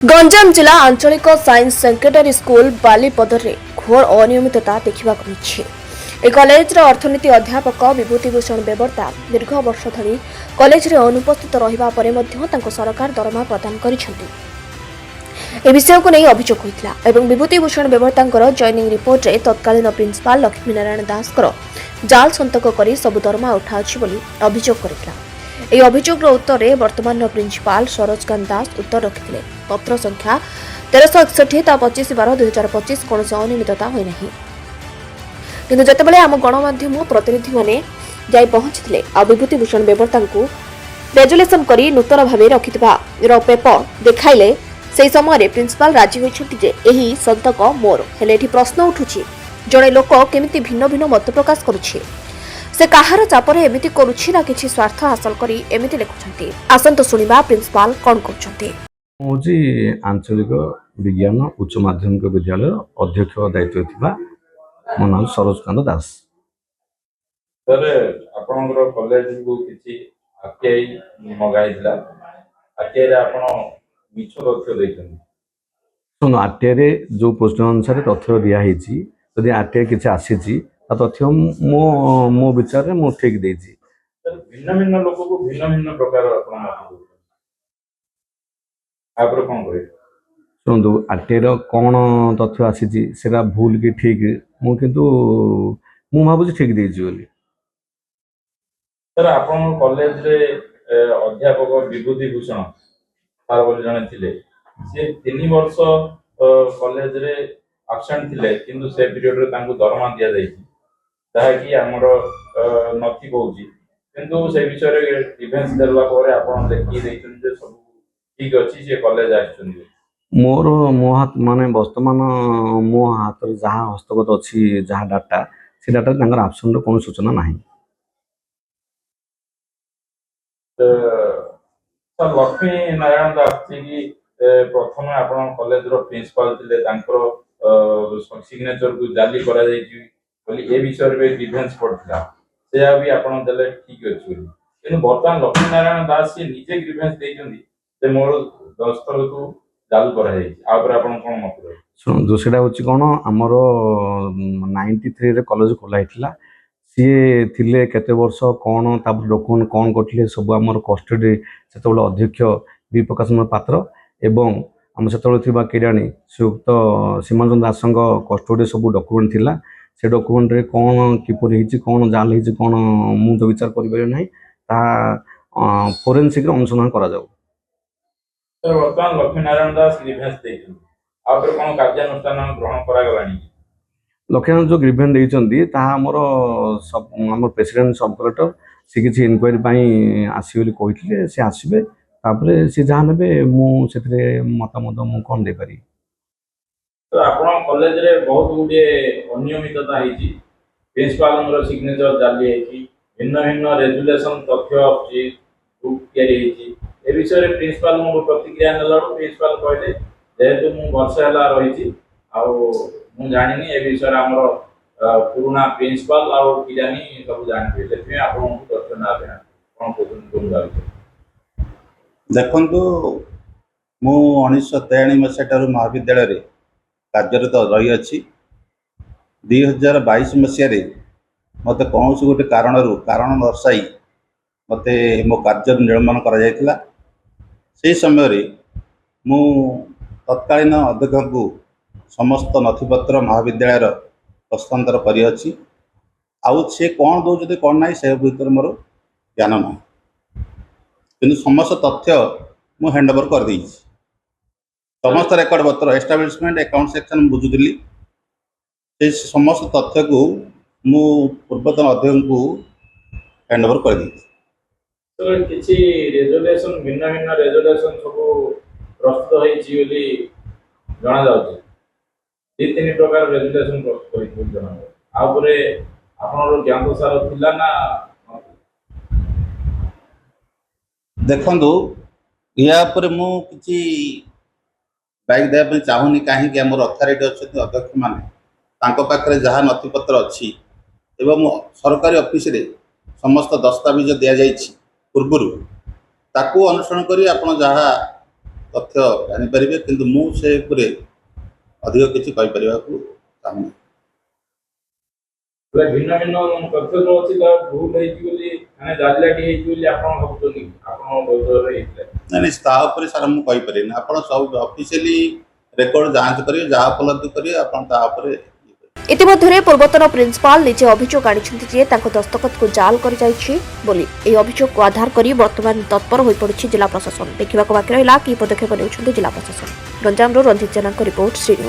गंजाम जिला आंचलिक science secretary school Balipadar घोर अनियमितता देखा मिली। ए कॉलेज अर्थनीति अध्यापक विभूतिभूषण बेबर्ता दीर्घ वर्ष धरी कॉलेज रे अनुपस्थित रहिबा परे मध्य तांको सरकार दरमा प्रदान करिसेंती। ए विषय को नहीं अभियोग होइतला एवं विभूतिभूषण बेबर्तांकर जॉइनिंग रिपोर्ट रे तत्कालीन प्रिंसिपाल लक्ष्मीनारायण दासकर जाल संतक करी सब दरमा उठाउछि बोली अभियोग करथिला। এই অভিযোগର ଉତ୍ତରରେ ବର୍ତ୍ତମାନର ପ୍ରିନ୍ସିପାଲ ସରୋଜକାନ୍ତ ଦାସ ଉତ୍ତର ରଖିଥିଲେ। ପତ୍ର ସଂଖ୍ୟା 1361 ତା 25/12/2025 କୌଣସି ଅନିୟମିତତା ହୋଇନାହିଁ। କିନ୍ତୁ ଯେତେବେଳେ ଆମ ଗଣମାଧ୍ୟମ ପ୍ରତିନିଧିମାନେ ଯାଇ ପହଞ୍ଚିଥିଲେ ଆଉ ବିଭୂତିଭୂଷଣ ବେବର୍ତାଙ୍କୁ ରେଜୁଲେସନ କରି ନୂତନ ଭାବେ ରଖିଥିବା ପେପର ଦେଖାଇଲେ ସେହି ସମୟରେ ପ୍ରିନ୍ସିପାଲ ରାଜି ହୋଇଛନ୍ତି ଯେ ଏହି ସନ୍ତକ ମୋର। ହେଲେ ଏଠି ପ୍ରଶ୍ନ ଉଠୁଛି, ଜଣେ ଲୋକ କେମିତି ଭିନ୍ନ ଭିନ୍ନ ମତ ପ୍ରକାଶ କରୁଛି? से कहार चापरे एमिति करूछि ना किछि स्वार्थ हासिल करी एमिति लेखुछंती। आसंत सुनिबा प्रिंसिपाल कोन करछंती। मुझे आंचलिक विज्ञान उच्च माध्यमिक विद्यालय अध्यक्ष दायित्व थिबा मो नाम सरोजकांत दास। सर आपनकर कॉलेज को किछि आरटीआई मगाइला, आरटीआई रे आपण मिछ तथ्य दैछन। सुनो, आरटीआई रे जो पोस्ट अनुसार तथ्य दिया हिची, यदि आरटीआई किछि आसीची तथ्य मो मो विचार रे मो ठीक देछि। सर भिन्न भिन्न लोक को भिन्न भिन्न प्रकार आपण मत आपर कोन करे। सुनो, आरटीआई रो कोन तथ्य आसीची सेरा भूल कि ठीक मो किंतु मो भाबुची ठीक देछि बोली। सर आपण कॉलेज रे अध्यापक विभूतिभूषण सर बोली जने थिले, से 3 वर्ष कॉलेज रे एब्सेंट थिले किंतु से पीरियड रे तांको दरमा दिया जायछि ताकि हमर नथि कहूची किंतु से विषय रे डिफेंस देला परे आपण देखि दैछन जे सब ठीक अछि जे कॉलेज आछन। मोर मो हाथ माने वर्तमान मो हाथ जहाँ हस्तगत अच्छी जहाँ डाटा से डाटा तांकर ऑप्शन रो कोनो सूचना नाही। सर लक्ष्मी नारायण दास की प्रथम आपण कॉलेज रो प्रिंसिपल थिले तांकर सिग्नेचर को जाली करा जायछि बोली ए विषय रे डिफेंस पड़थिला से भी आपण देले ठीक अछि बोली। किंतु वर्तमान लक्ष्मी नारायण दास से निजे डिफेंस दैछन्ती जे मोर दस्तर को जाल करा जायछि आ पर आपण कोन मत रे। सुन जो सेटा होची कोन हमर 93 रे कॉलेज खोला हितला सी थिले केते वर्ष कोन तापर डॉक्यूमेंट कोन करथिले सब हमर कस्टडी सेतबेले अध्यक्ष बी प्रकाश पात्र एवं हम सेतबेले थिबा केराणी सुयुक्त सीमाचंद दासंग कस्टडी सब डॉक्यूमेंट थिला। से डॉक्यूमेंट रे कोन किपर हिची कोन जाल हिची कोन मु तो विचार करि पारे नाही ता फोरेंसिक रे अनुसंधान करा जाऊ। सर वर्तमान लक्ष्मी नारायण दास डिफेंस दैछन्ती आ पर कोन कार्यानुष्ठान ग्रहण करा गलानी। लक्ष्मण जो ग्रीवेंस देइचंदी ता हमर सब हमर प्रेसिडेंट सब कलेक्टर से किछि इंक्वायरी पई आसी बोली कहितले से आसीबे तापरे से जहाँ नेबे मु सेतरे मतामत मु कोन दे पारी। तो आपण कॉलेज रे बहुत गुडे अनियमितता हिची, प्रिंसिपल रो सिग्नेचर जाली हिची, भिन्न भिन्न रेजुलेशन तथ्य अछि बुक तयारी हिची। ए विषय रे प्रिंसिपल मो प्रतिक्रिया नलाडो प्रिंसिपल कहले जेहेतु मु वर्ष हला रहिची आ मु जानिनी ए विषय रे हमर पुराना प्रिंसिपल आ किरानी सब जानबे लेकिन आपण को तथ्य ना देना कोन कोन जाबे। देखंतु मु 1993 मसीहार महाविद्यालय रे कार्यरत रही अच्छी 2022 मसीह मत कौन गोटे कारण दर्शाई मत मो कार्य निर्माण करा से समय मु तत्कालीन अध्यक्ष को समस्त नथिपत्र महाविद्यालय हस्तांतर करी अछि आउ से कौन दौरान कौन ना से भर मोर ज्ञान ना कि समस्त तथ्य मु हैंड ओवर कर देछि। समस्त रेकर्ड पत्र एस्टाब्लिशमेंट अकाउंट सेक्शन बुझुली से समस्त तथ्य को मु पूर्वतन अध्यक्ष को हैंड ओवर कर दी। तो किछि रेजुलेशन भिन्न भिन्न रेजुलेशन सब प्रस्तुत होईछि बोली जाना जाउछि। 3 प्रकार रेजुलेशन प्रस्तुत होईछि जाना आ परे आपनरो ज्ञान सार थिला ना। देखंतु या पर मु किछि बाइक देवा चाहूनी कहीं आम अथॉरिटी अच्छा अध्यक्ष मैंने जहाँ नथिपत्र अच्छी एवं सरकारी ऑफिस रे समस्त दस्तावेज दि जा पूर्व ताकू अनुसरण करी आपण जहाँ ତଥ୍ୟ ଜାଣିପାରିବେ, କିନ୍ତୁ ମୁଁ ସେ ଉପରେ ଅଧିକ କିଛି କହିପାରିବାକୁ ଚାହୁଁନି। ଭିନ୍ନ ଭିନ୍ନ ତଥ୍ୟ ଯୋଉ ଅଛି ତାହା ଭୁଲ ହେଇଛି ବୋଲି ମାନେ ଜାଲିଆତି ହେଇଛି ବୋଲି ଆପଣ ଭାବୁଛନ୍ତି ଆପଣଙ୍କ ବୈଠକରେ ହେଇଥିଲା? ନାଇଁ ତା ଉପରେ ସାର୍ ମୁଁ କହିପାରିବିନି। ଆପଣ ସବୁ ଅଫିସିଆଲି ରେକର୍ଡ ଯାଞ୍ଚ କରିବେ, ଯାହା ଉପଲବ୍ଧି କରିବେ ଆପଣ ତା ଉପରେ ଇତିମଧ୍ୟରେ ପୂର୍ବତନ ପ୍ରିନ୍ସିପାଲ ନିଜେ ଅଭିଯୋଗ ଆଣିଛନ୍ତି ଯେ ତାଙ୍କ ଦସ୍ତଖତକୁ ଜାଲ କରାଯାଇଛି ବୋଲି। ଏହି ଅଭିଯୋଗକୁ ଆଧାର କରି ବର୍ତ୍ତମାନ ତତ୍ପର ହୋଇପଡ଼ିଛି ଜିଲ୍ଲା ପ୍ରଶାସନ। ଦେଖିବାକୁ ବାକି ରହିଲା କି ପଦକ୍ଷେପ ନେଉଛନ୍ତି ଜିଲ୍ଲା ପ୍ରଶାସନ। ଗଞ୍ଜାମରୁ ରଞ୍ଜିତ ଜେନାଙ୍କ ରିପୋର୍ଟ, ଶ୍ରୀନିବାସ।